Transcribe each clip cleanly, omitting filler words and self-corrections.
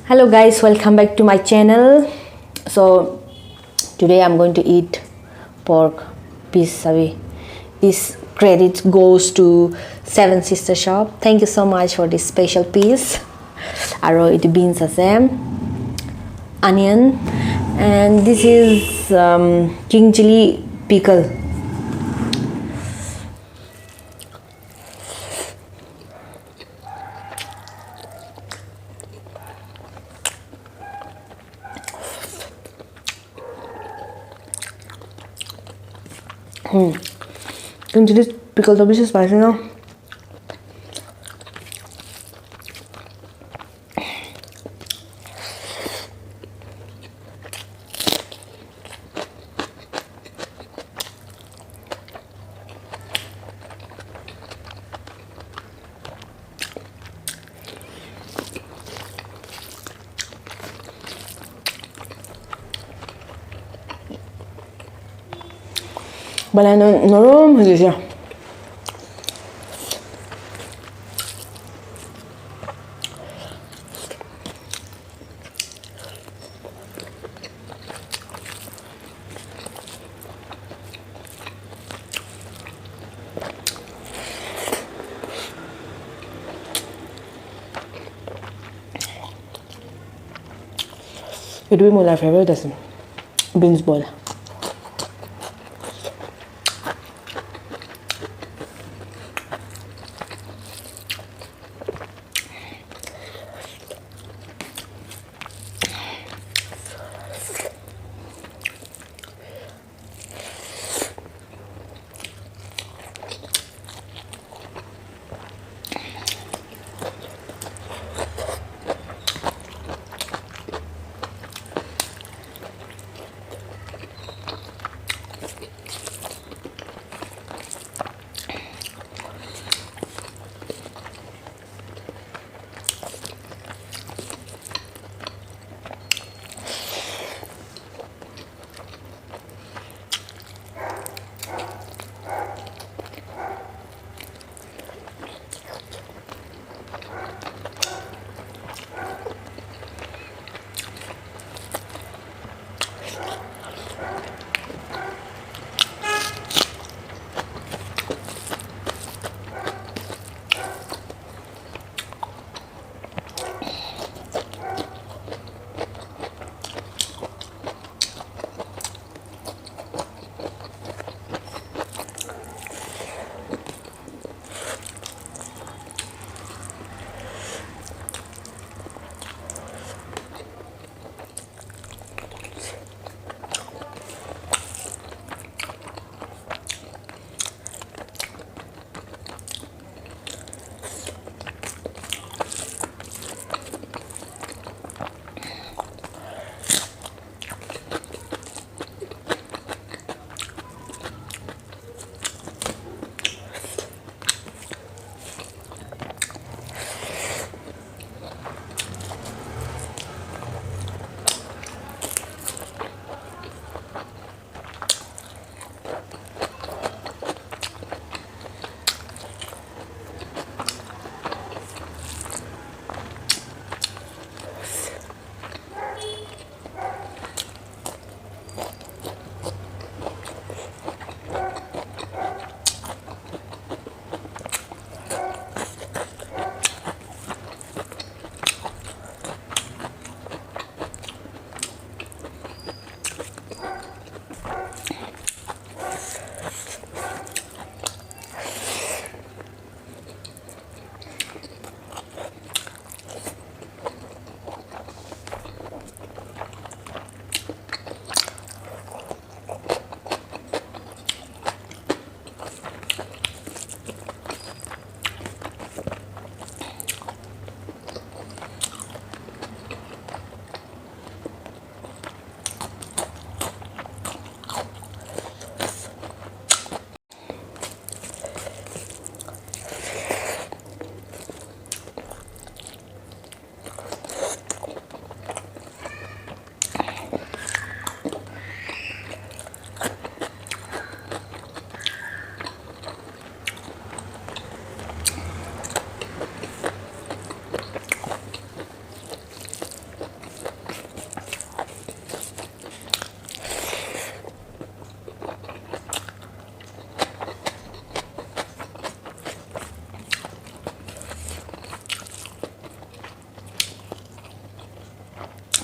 Hello guys, welcome back to my channel. So today I'm going to eat pork piece. This credit goes to Seven Sister Shop. Thank you so much for this special piece. Aro it beans asem, onion, and this is king chili pickle. King chili pickle to beshi spicy na. Balanya norom hয়ে গেছে Itu my favorite আছে beans boil.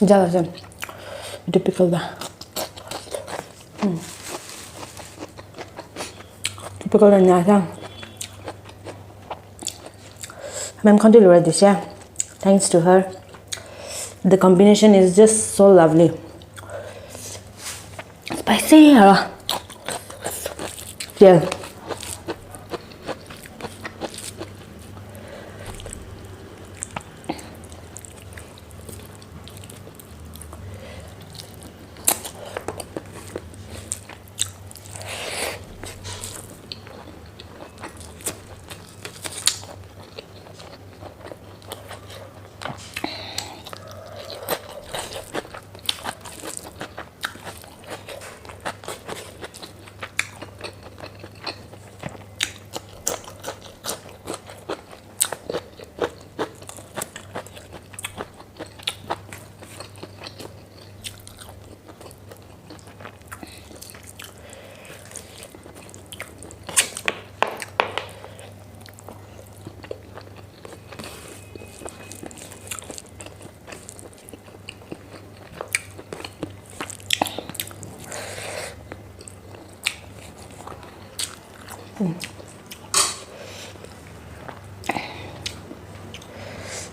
잘하죠. 이제 피클다. 피클은 나상. I'm going to lower this, yeah. Thanks to her. The combination is just so lovely. Spicy. Yeah.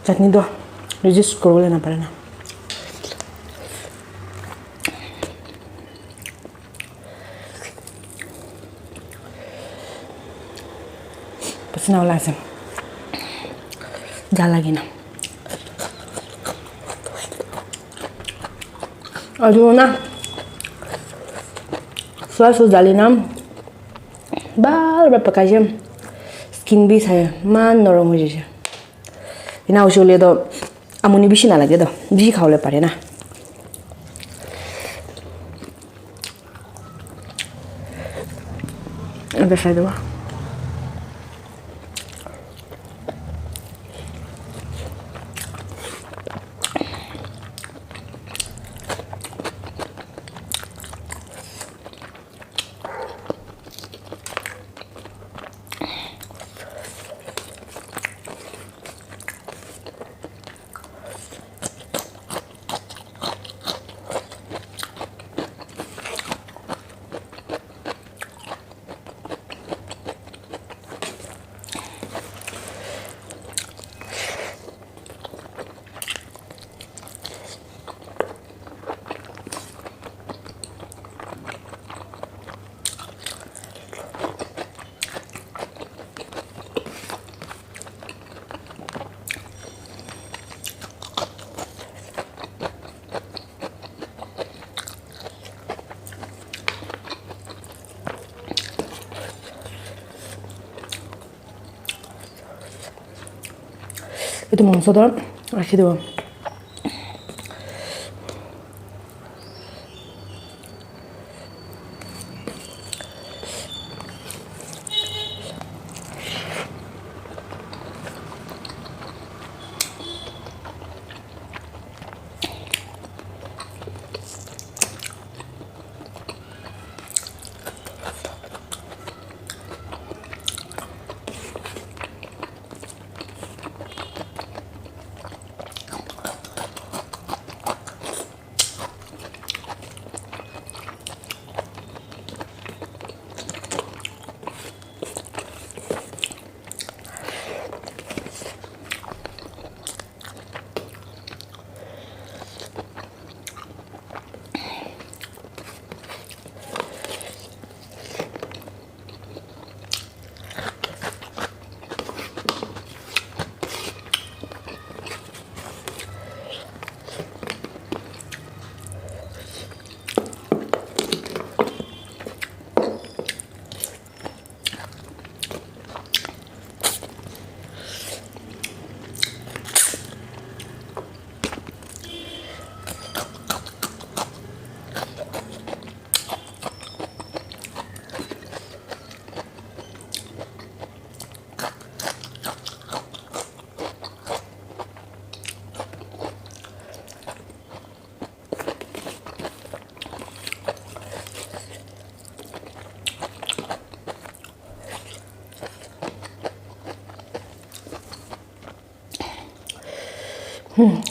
चटनी तो resist करो लेना पड़ेगा. पसीना वाला है जा लगी ना और जो ना सॉस डाली ना बार बार पकाइए स्किन भी है मान नरम हो जाए बिना उसे तो अमुनी भी ना लगे तो भी खाओ ले पड़े ना अबे शायद वो itu mangsudnya 아시죠?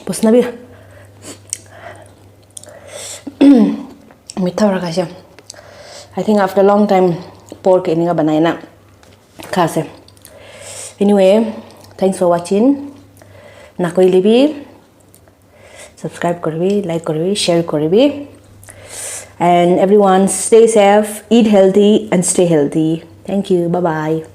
Pues Navidad. मीठा रखा से I think after a long time pork ini ka banai na khase. Anyway, thanks for watching. Nakoi libi subscribe korbi, like korbi, share korbi. And everyone stay safe, eat healthy and stay healthy. Thank you. Bye bye.